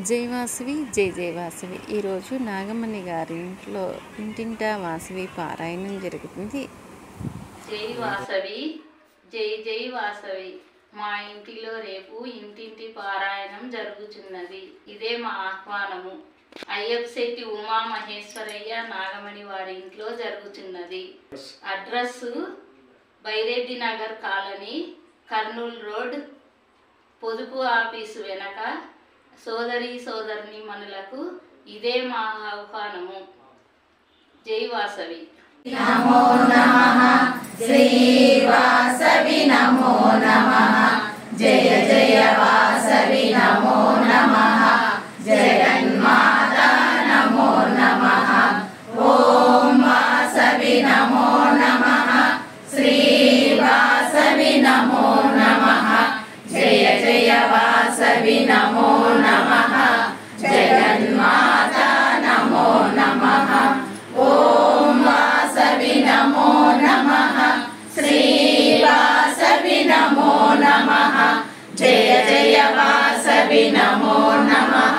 జై వాసవి జై జై వాసవి. ఈరోజు నాగమణి గారి ఇంట్లో ఇంటింటా వాసవి పారాయణం జరుగుతుంది. జై వాసవి జై జై వాసవి. మా ఇంటిలో రేపు ఇంటింటి పారాయణం జరుగుతున్నది. ఇదే మా ఆహ్వానము. అయ్యప్పశెట్టి ఉమా మహేశ్వరయ్య నాగమణి వారి ఇంట్లో జరుగుతున్నది. Address Byreddy Nagar colony, Kurnool road, పొదుపు ఆఫీసు వెనక. సోదరి మనులకు ఇదే మా ఆహ్వానము. జై వాసవి. నమో నమః శ్రీ వాసవి నమో నమః. జయ జయ వాసవి నమో నమః. జగన్మాత నమో నమః. ఓం వాసవి నమో నమః. శ్రీ వాసవి నమో నమః. జయ జయ వాసవి నమో నమః. జగన్మాత నమో నమః. ఓం వాసవి నమో నమః. శ్రీ వాసవి నమో నమః. జయ జయ వాసవి నమో నమః.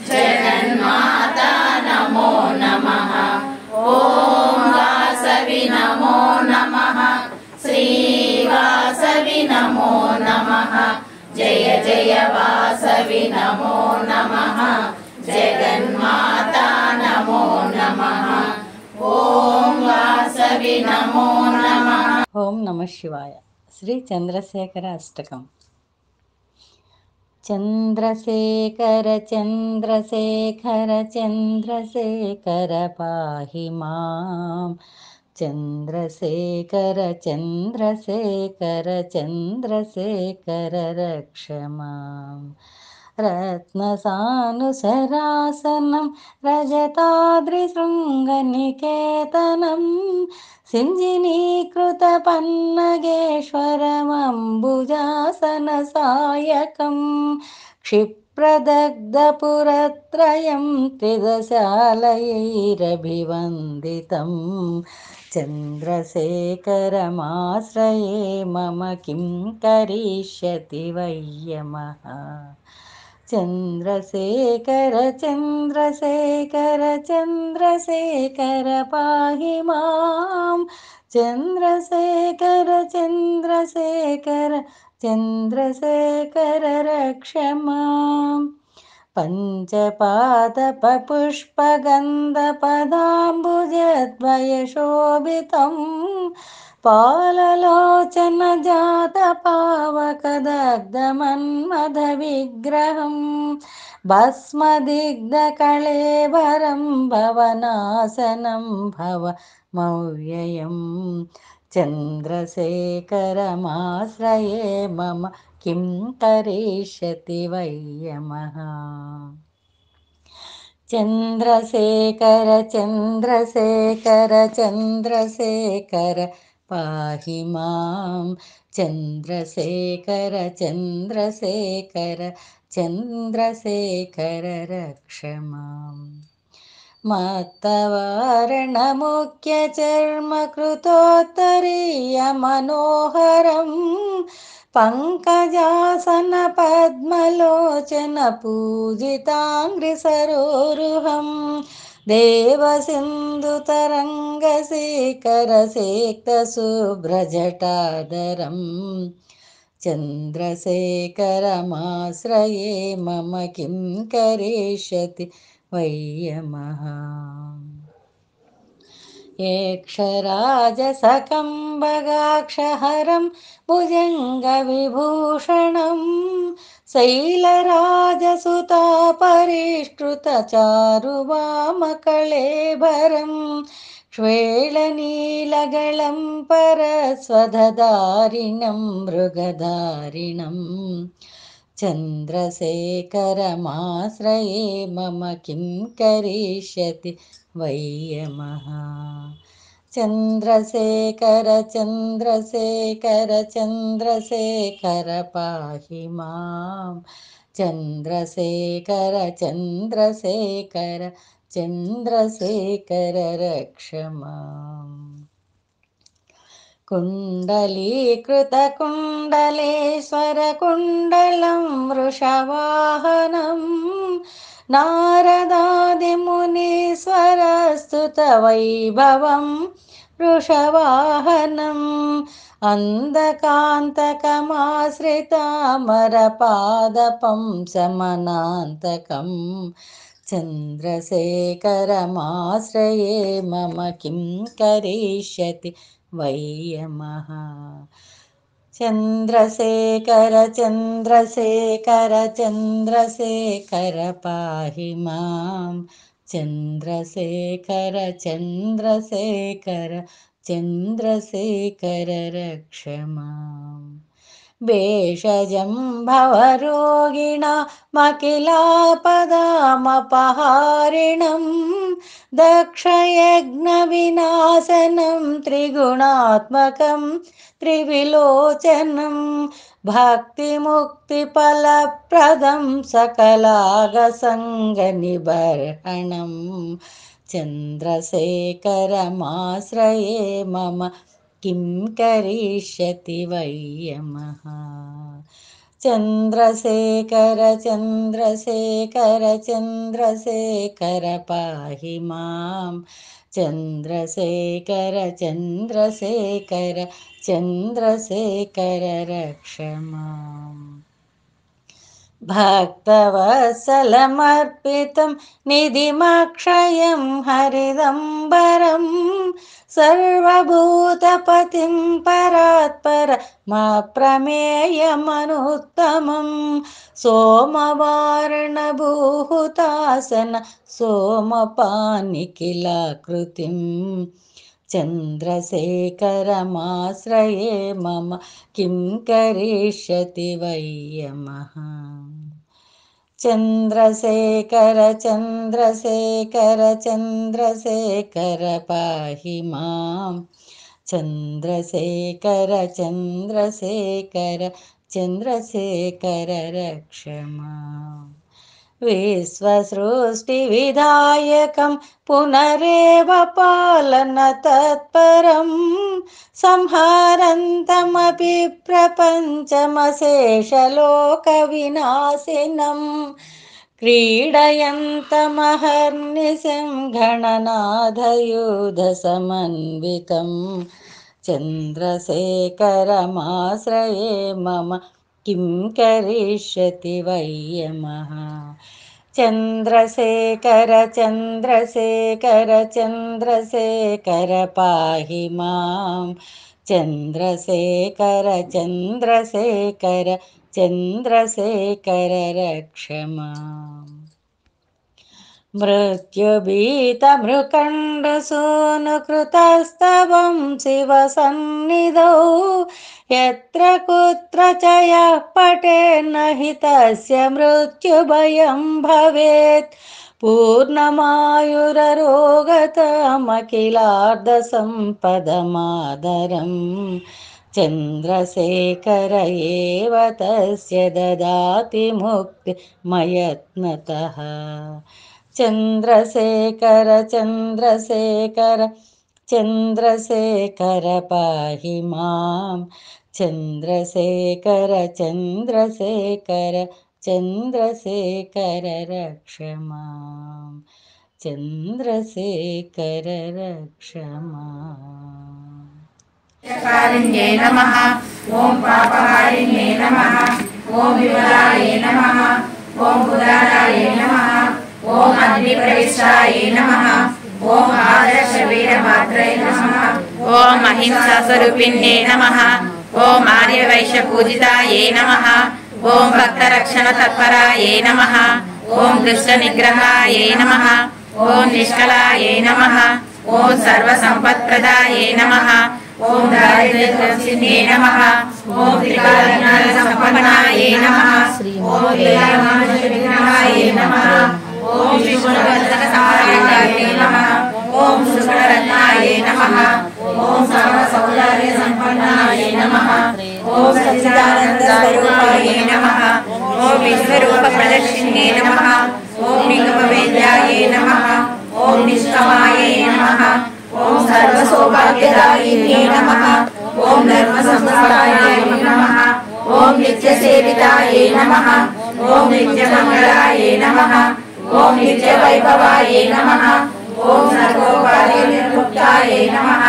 జగన్మాత నమో నమః. ఓం వాసవి నమో నమః. శ్రీ వాసవి నమో నమః. జయ జయ వాసవి నమో నమః. జగన్మాత నమో నమః. ఓం వాసవి నమో నమః. ఓం నమః శివాయ. శ్రీ చంద్రశేఖర అష్టకం. చంద్రశేఖర చంద్రశేఖర చంద్రశేఖర పాహి మాం. చంద్రశేఖర చంద్రశేఖర చంద్రశేఖర రక్ష మాం. రత్నసానుసరాసనం రజతాద్రిశృంగనికేతనం సింజినీకృత పన్నగేశ్వరమంబుజాసన సాయకం క్షిప్రదగ్ధపురత్రయం త్రిదశాలయైరభివందితం. చంద్రశేఖరమాశ్రయే మమ కిం కరిష్యతి వయ్యమః. చంద్రశేఖర చంద్రశేఖర చంద్రశేఖర పాహి మాం. చంద్రశేఖర చంద్రశేఖర చంద్రశేఖర రక్ష మాం. పంచపాదపపుష్పగంధపదాంబుజద్వయశోభితం పాలలోచన జాత పావకదగ్ధమన్మథ విగ్రహం భస్మదిగ్ధకళేబరం భవనాశనం భవమవ్యయం. చంద్రశేఖరమాశ్రయే మమ కిం కరిష్యతి వయ్యమః. చంద్రశేఖర చంద్రశేఖర చంద్రశేఖర పాహి మాం. చంద్రశేఖర చంద్రశేఖర చంద్రశేఖర రక్ష మాం. మత్తవారణముఖ్యచర్మకృతోత్తరీయ మనోహరం పంకజాసన పద్మలోచన పూజితాంగ్రిసరోరుహం దేవసింధుతరంగశేఖర శేక్తశుభ్రజటాధరం. చంద్రశేఖరమాశ్రయే మమ కిం కరిష్యతి వయ్యమః. ఏక్షరాజసకంబగాక్షహరం భుజంగవిభూషణం శైలరాజసుతాపరిష్కృతచారువామకళేబరం శ్వేళనీలగళం పరస్వధదారిణం మృగధారిణం. చంద్రశేఖరమాశ్రయే మమ కిం కరిష్యతి వయ్యమః. చంద్రశేఖర చంద్రశేఖర చంద్రశేఖర పాహి మాం. చంద్రశేఖర చంద్రశేఖర చంద్రశేఖర రక్ష మాం. कुण्डलीकृतकुण्डलेश्वरकुण्डलं वृषवाहनं नारदादिमुनीश्वरस्तुतवैभवं वृषवाहनं अन्धकान्तकमाश्रितामरपादपं शमनान्तकं चन्द्रशेखरमाश्रये मम किं करिष्यति वै यमः। चन्द्रशेखर चन्द्रशेखर चन्द्रशेखर पाहि मां चन्द्रशेखर चन्द्रशेखर चन्द्रशेखर रक्ष माम्। भेषजं भवरोगिणामखिलापदामपहारिणं दक्षयज्ञविनाशनं त्रिगुणात्मकं त्रिविलोचनं भक्तिमुक्तिफलप्रदं सकलागसङ्गनिबर्हणं चन्द्रशेखरमाश्रये मम किं करिष्यति वै यमः। चन्द्रशेखर चन्द्रशेखर चन्द्रशेखर पाहि मां चन्द्रशेखर चन्द्रशेखर चन्द्रशेखर रक्ष माम्। भक्तवत्सलमर्पितं निधिमक्षयं हरिदम्बरं सर्वभूतपतिं परात्परमप्रमेयमनुत्तमं सोमवारणभूहुतासन सोमपानिखिलाकृतिं चन्द्रशेखरमाश्रये मम किं करिष्यति वै यमः। चन्द्रशेखर चन्द्रशेखर चन्द्रशेखर पाहि मां चन्द्रशेखर चन्द्रशेखर चन्द्रशेखर रक्ष माम्। विश्वसृष्टिविधायकं पुनरेव पालनतत्परं संहारन्तमपि प्रपञ्चमशेषलोकविनाशिनं क्रीडयन्तमहर्निशं गणनाथयुधसमन्वितं चन्द्रशेखरमाश्रये मम किं करिष्यति वै यमः। चन्द्रशेखर चन्द्रशेखर चन्द्रशेखर पाहि मां चन्द्रशेखर चन्द्रशेखर चन्द्रशेखर रक्ष माम्। मृत्युभीतमृकण्डसूनुकृतस्तवं शिवसन्निधौ यत्र कुत्र च यः पठेन्न हि तस्य मृत्युभयं भवेत्। पूर्णमायुररोगतमखिलार्धसम्पदमादरं चन्द्रशेखर एव तस्य ददाति मुक्तिमयत्नतः। चन्द्रशेखर चन्द्रशेखर चन्द्रशेखर पाहि मां चन्द्रशेखर चन्द्रशेखर चन्द्रशेखर रक्ष माम्। चन्द्रशेखर रक्ष माम्। कारिण्ये नमः। ओम पापहारिण्ये नमः। ओम विमलाय नमः। ओम उदाराय नमः। ओम अग्निप्रविष्टाय नमः। ओम आदर्शवीरभाद्रये नमः। ओम अहिंसास्वरूपिण्ये नमः। ओम आर्यवैश्यपूजिताये नमः। ओम भक्तरक्षणतत्पराये नमः। ओम दुष्टनिग्रहाय नमः। ओम निष्कलाय नमः। ओम सर्वसम्पत्प्रदाये नमः। ओम दारिद्र्यनाशिन्ये नमः। ओम त्रिकालज्ञानसम्पन्नाय नमः। ओम लीलामानुषविग्रहाय नमः। ओम विष्णुवर्धनसमायुक्ताय नमः। ओम शुक्लरत्नाय नमः। ओम सर्वसौंदर्यसम्पन्नाय नमः। ओम सच्चिदानन्दस्वरूपाय नमः। ओम विश्वरूपप्रदर्शिन्ये नमः। ओम निगमवेद्याय नमः। ओम निष्कमाय नमः। ओम सर्वसौभाग्यदायिने नमः। ओम धर्मसंस्थापनाय नमः। ओम नित्यसेविताय नमः। ओम नित्यमङ्गलाय नमः। ఓం నిత్య వైభవాయ నమః ఓం సర్వోపాధి నిర్ముక్తాయ నమః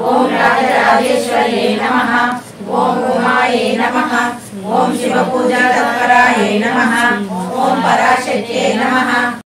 ఓం రాజరాజేశ్వర్యై నమః ఓం ఉమాయై నమః ఓం శివ పూజా తత్పరాయ నమః ఓం పరాశక్త్యై నమః